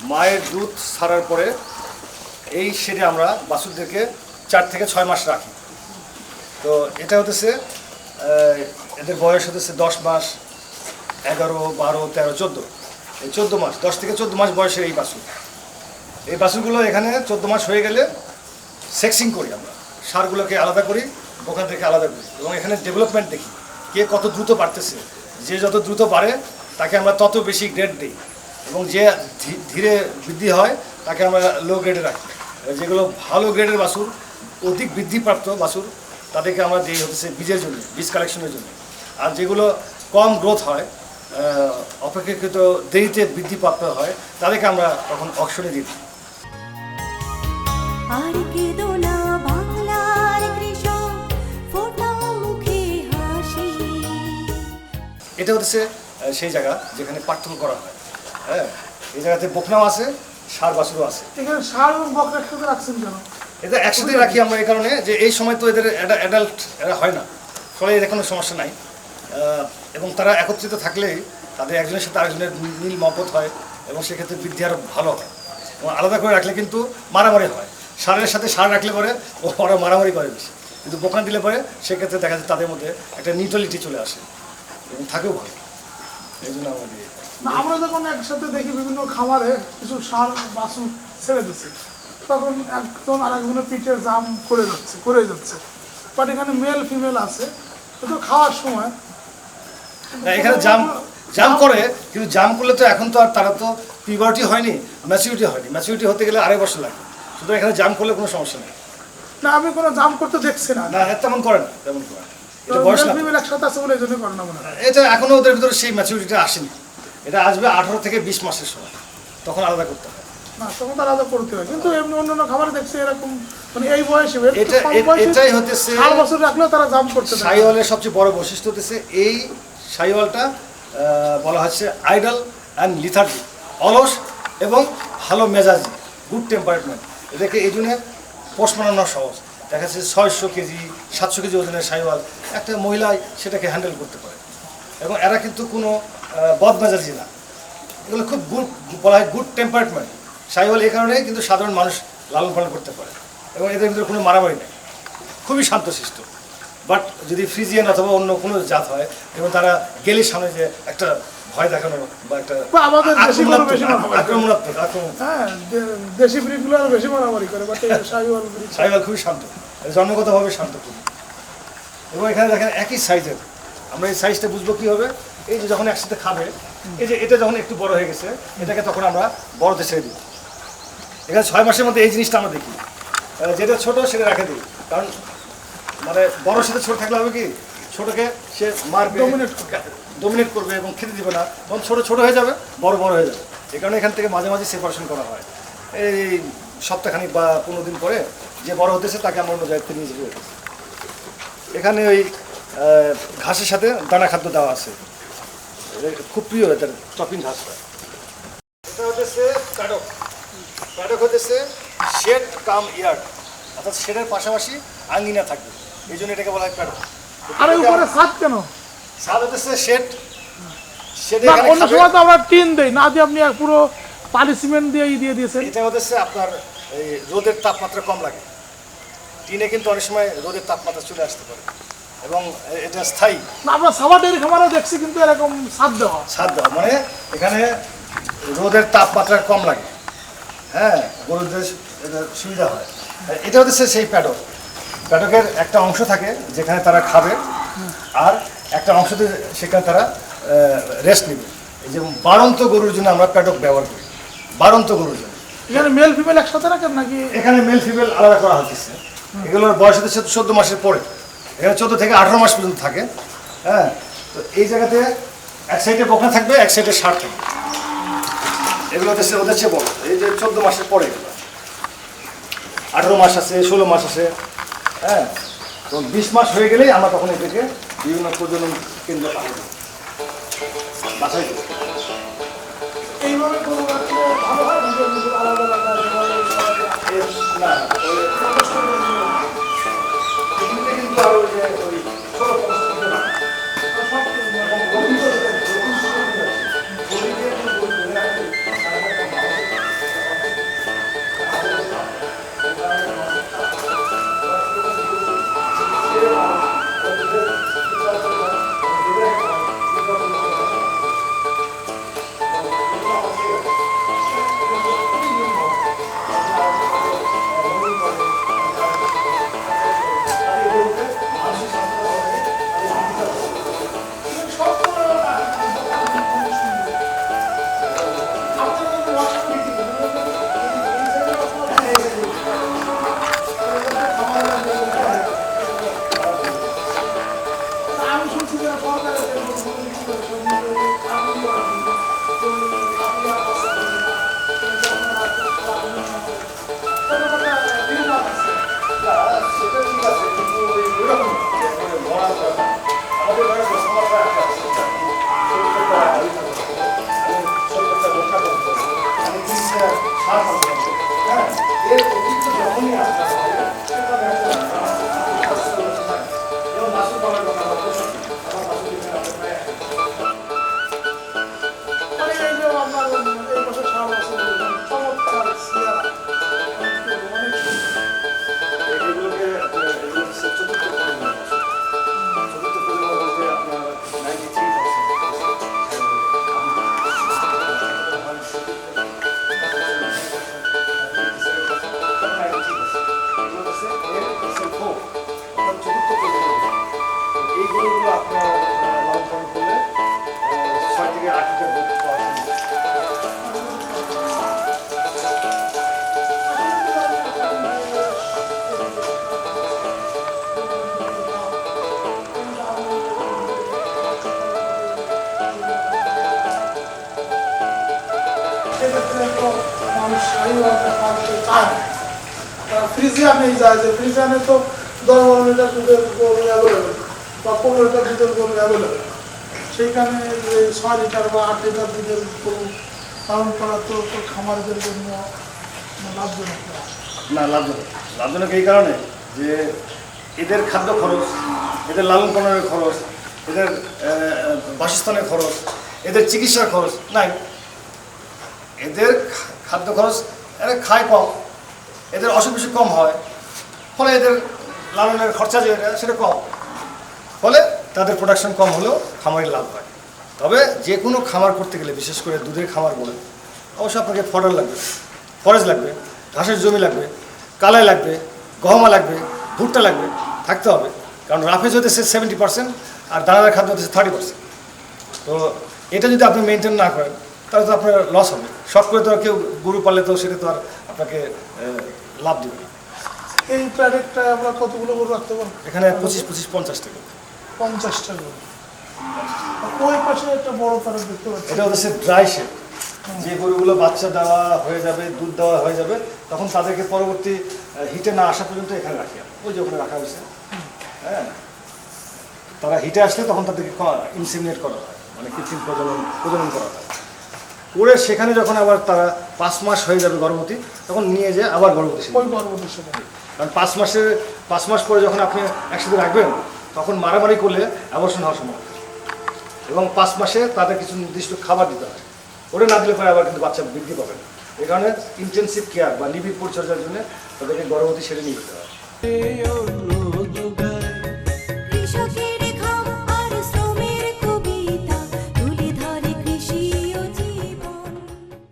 মায়ের দুধ ছাড়ার পরে এই শেডে আমরা বাছুরদেরকে 4 থেকে 6 মাস রাখি। তো এটা হতেছে এদের বয়স হতেছে 10 মাস, 11, 12, 13, 14, এই 14 মাস, 10 থেকে 14 মাস বয়সের এই বাছুর। এই বাছুরগুলো এখানে 14 মাস হয়ে গেলে সেক্সিং করি আমরা, সারগুলোকে আলাদা করি, ওখান থেকে আলাদা করি এবং এখানে ডেভেলপমেন্ট দেখি কে কত দ্রুত বাড়তেছে। যে যত দ্রুত বাড়ে তাকে আমরা তত বেশি গ্রেড দিই এবং যে ধীরে বৃদ্ধি হয় তাকে আমরা লো গ্রেডে রাখি। যেগুলো ভালো গ্রেডের বাছুর, অধিক বৃদ্ধিপ্রাপ্ত বাছুর, তাদেরকে আমরা দিই হচ্ছে বীজের জন্য, বীজ কালেকশনের জন্য। আর যেগুলো কম গ্রোথ হয়, অপেক্ষাকৃত দেরিতে বৃদ্ধিপ্রাপ্ত হয়, তাদেরকে আমরা তখন অকশনে দিই। এটা হচ্ছে সেই জায়গা যেখানে পার্থক্য করা হয়। হ্যাঁ, এই জায়গাতে বকনাও আছে, ষাঁড় বাছুরও আছে। এখানে ষাঁড় এবং বকনা একসাথে রাখছেন কেন? এটা একসাথে রাখি আমরা এই কারণে যে এই সময় তো এদের অ্যাডাল্ট এরা হয় না, ফলে এদের কোনো সমস্যা নাই। এবং তারা একত্রিত থাকলেই তাদের একজনের সাথে আরেকজনের মিল মহব্বত হয় এবং সেক্ষেত্রে বৃদ্ধি আরও ভালো হয়। এবং আলাদা করে রাখলে কিন্তু মারামারি হয়। ষাঁড়ের সাথে ষাঁড় রাখলে পরে ওরা মারামারি করে বেশি, কিন্তু বকনা দিলে পরে সেক্ষেত্রে দেখা যায় তাদের মধ্যে একটা নিউট্রালিটি চলে আসে এবং থাকেও ভালো। এই জন্য আমাদের আমরা যখন একসাথে দেখি বিভিন্ন খামারে কিছু ষাঁড় বাছুর ছেড়ে দিচ্ছে, তখন একজন আর একজনের পিঠে জাম করে যাচ্ছে। বাট এখানে মেল ফিমেল আছে, তো খাওয়ার সময় এখানে জাম করে, কিন্তু জাম করলে তো এখন তো আর তারা তো পিউবার্টি হয়নি, ম্যাচুরিটি হয়নি। ম্যাচুরিটি হতে গেলে 2.5 বছর লাগে। সুতরাং এখানে জাম করলে কোনো সমস্যা নেই। না, আমি কোনো জাম করতে দেখছি না। না, তেমন করে না, তেমন করে না। এটা বয়স না, ফিমেল একসাথে আছে বলে এই জন্য করে না মনে হয়। এটা এখনো ওদের ভিতরে সেই ম্যাচুরিটিটা আসেনি। এটা আসবে 18 থেকে 20 মাসের সময়, তখন আলাদা করতে হয়। না, তখন তো আলাদা করতে হয়। কিন্তু এমনি অন্যান্য খাবারে দেখছি এরকম, মানে এই বয়সে এটাই হতেছে 4 বছর রাখলেও তারা জাম করতে পারে। শাহিওয়ালের সবচেয়ে বড় বৈশিষ্ট্য হতেছে এই শাহিওয়ালটা বলা হচ্ছে আইডল অ্যান্ড লিথার্জি, অলস এবং ভালো মেজাজি, গুড টেম্পারমেন্ট। এদেরকে এই জন্য পোষ মানানো সহজ। দেখা যাচ্ছে 600 কেজি 700 কেজি ওজনের শাহিওয়াল একটা মহিলাই সেটাকে হ্যান্ডেল করতে পারে। এবং এরা কিন্তু কোনো বদমেজাজি না, এগুলো খুব বলা হয় গুড টেম্পারমেন্ট শাহিওয়াল। এই কারণেই কিন্তু সাধারণ মানুষ লালন পালন করতে পারে এবং এদের ভিতরে কোনো মারামারি নেই, খুবই শান্তশিষ্ট। বাট যদি ফ্রিজিয়ান অথবা অন্য কোনো জাত হয় এবং তারা গেলে সামনে যে একটা ভয় দেখানো বা একটা আক্রমণাত্মক, হ্যাঁ, দেশি ব্রিডগুলো আরো বেশি মারামারি করে। বাট শাহিওয়াল খুবই শান্ত, জন্মগতভাবে শান্ত খুবই। এবং এখানে দেখেন একই সাইজের, আমরা এই সাইজটা বুঝবো কী হবে, এই যে যখন একসাথে খাবে, এই যে এটা যখন একটু বড় হয়ে গেছে, এটাকে তখন আমরা বড়তে ছেড়ে দিই। এখানে 6 মাসের মধ্যে এই জিনিসটা আমরা দেখি। যেটা ছোট সেটা রেখে দিই, কারণ মানে বড়োর সাথে ছোট থাকলে হবে কি, ছোটকে সে মারবে, ডমিনেট করবে এবং খেতে দিবে না, তখন ছোট ছোট হয়ে যাবে, বড় বড় হয়ে যাবে। এই কারণে এখান থেকে মাঝে মাঝে সেপারেশন করা হয়। এই সপ্তাহখানিক বা 15 দিন পরে যে বড় হতেছে তাকে আমরা অন্য জায়গাতে নিয়ে যাবো। এখানে ওই ঘাসের সাথে দানা খাদ্য দেওয়া আছে, খুব প্রিয় এটার টপিং ঘাসটা। এটা হতেছে প্যাডক। প্যাডক হতেছে শেড কাম ইয়ার্ড, অর্থাৎ শেডের পাশাপাশি আঙ্গিনা থাকবে, এই জন্য এটাকে বলা হয় প্যাডক। আর উপরে ছাদ কেন? ছাদ হতেছে শেড। অন্য সময় তো আমরা টিন দেই না, দিয়ে আপনি পুরো পানি সিমেন্ট দিয়ে দিয়েছেন। এটা হতেছে আপনার এই রোদের তাপমাত্রা কম লাগে। টিনে কিন্তু অনেক সময় রোদের তাপমাত্রা চলে আসতে পারে এবং এটা স্থায়ী না। আমরা সাবাটের খামারও দেখছি কিন্তু এরকম ছাদ দেওয়া মানে এখানে রোদের তাপমাত্রা কম লাগে। হ্যাঁ, গরুদের এটা সুবিধা হয়। এটা হচ্ছে সেই প্যাডক। প্যাডকের একটা অংশ থাকে যেখানে তারা খাবে, আর একটা অংশতে সেখানে তারা রেস্ট নেবে। এই যে বাড়ন্ত গরুর জন্য আমরা প্যাডক ব্যবহার করি, বাড়ন্ত গরুর জন্য। এখানে মেল ফিমেল একসাথে রাখেন নাকি? এখানে মেল ফিমেল আলাদা করা হচ্ছে। এগুলোর বয়স হচ্ছে 14 মাসের পরে, এখানে 14 থেকে 18 মাস পর্যন্ত থাকে। হ্যাঁ, তো এই জায়গাতে এক সাইডে বকনা থাকবে, এক সাইডে ষাঁড় থাকবে। এগুলো হচ্ছে ওদের চেয়ে বড়, এই যে 14 মাসের পরে, এগুলো 18 মাস আছে, 16 মাস আছে। হ্যাঁ, তো 20 মাস হয়ে গেলেই আমরা তখন এটাকে বিভিন্ন প্রজনন কেন্দ্র পাঠাবো, বাছাই করবো। এইভাবে কোনো ভালো হয় আলাদা আলাদা না, কিন্তু আরো যে সার পাবে হ্যাঁ এর অতিরিক্ত যখনই আসতে হবে সেখানে যেমন বাসুর পালার কথা আমার বাসুর মানে এই যে আপনার এই বছর সারা বছর চমৎকার চেহারা অনেক সুন্দর। এগুলোকে এগুলো চতুর্থ পরিমাণ চতুর্থ পরিমাণ বলতে আপনার 93% এই গরুগুলো আপনার লালন পালন করলে 6 থেকে 8 লিটার দুধ পাওয়া যায়। সেক্ষেত্রে তো মানুষ শাড়িওয়ালাকে পালতে চায় না। ফ্রিজিয়ানে যায় যে ফ্রিজিয়ানে তো 10-12 লিটার দুধের গরু অ্যাভেলেবেল বা 15 লিটার দুধের গরু অ্যাভেলেবেল। সেইখানে এই 6 লিটার বা 8 লিটার দুধের গরু পালন করা তো খামারিদের জন্য লাভজনক না। না লাভজনক লাভজনক এই কারণে যে এদের খাদ্য খরচ, এদের লালন পালনের খরচ, এদের বাসস্থানের খরচ, এদের চিকিৎসার খরচ নাই। এদের খাদ্য খরচ এরা খায় কম, এদের অসুখ বিসুখ কম হয়, ফলে এদের লালনের খরচা যে সেটা কম, ফলে তাদের প্রোডাকশন কম হলেও খামারের লাভ হয়। তবে যে কোনো খামার করতে গেলে বিশেষ করে দুধের খামার বলে অবশ্যই আপনাকে ফডার লাগবে, ফরেজ লাগবে, ঘাসের জমি লাগবে, কালাই লাগবে, গহমা লাগবে, ভুট্টা লাগবে, থাকতে হবে। কারণ রাফেজ হতেছে 70% আর দানাদার খাদ্য হতেছে 30%। তো এটা যদি আপনি মেনটেন না করেন তাহলে তো আপনার লস হবে। শখ করে তো আর কেউ গরু পাললে তো সেটা তো আর আপনাকে লাভ দেবে না। এই প্যারেটটায় আমরা কতগুলো গরু রাখতে পারবো? এখানে 25-50 টাকা 50টা গরু। ওই পাশে একটা বড় প্যারেট দেখতে পাচ্ছি। এটা হচ্ছে ড্রাই শেড। যে গরুগুলো বাচ্চা দেওয়া হয়ে যাবে, দুধ দেওয়া হয়ে যাবে, তখন তাদেরকে পরবর্তী হিটে না আসা পর্যন্ত এখানে রাখি আমরা। ওই যে ওখানে রাখা হয়েছে, হ্যাঁ। তারা হিটে আসলে তখন তাদেরকে ইনসেমিনেট করা হয়, মানে কৃত্রিম প্রজনন করা হয়। করে সেখানে যখন আবার তারা 5 মাস হয়ে যাবে গর্ভবতী, তখন নিয়ে যেয়ে আবার গর্ভবতী ওই গর্ভবতীর সাথে কারণ 5 মাস পরে যখন আপনি একসাথে রাখবেন তখন মারামারি করলে অ্যাবর্শন হওয়ার সম্ভব। এবং 5 মাসে তাদের কিছু নির্দিষ্ট খাবার দিতে হয়, ওটা না দিলে পরে আবার কিন্তু বাচ্চা বৃদ্ধি পাবে না। এই কারণে ইন্টেন্সিভ কেয়ার বা নিবিড় পরিচর্যার জন্য তাদেরকে গর্ভবতী সেরে নিয়ে যেতে হয়।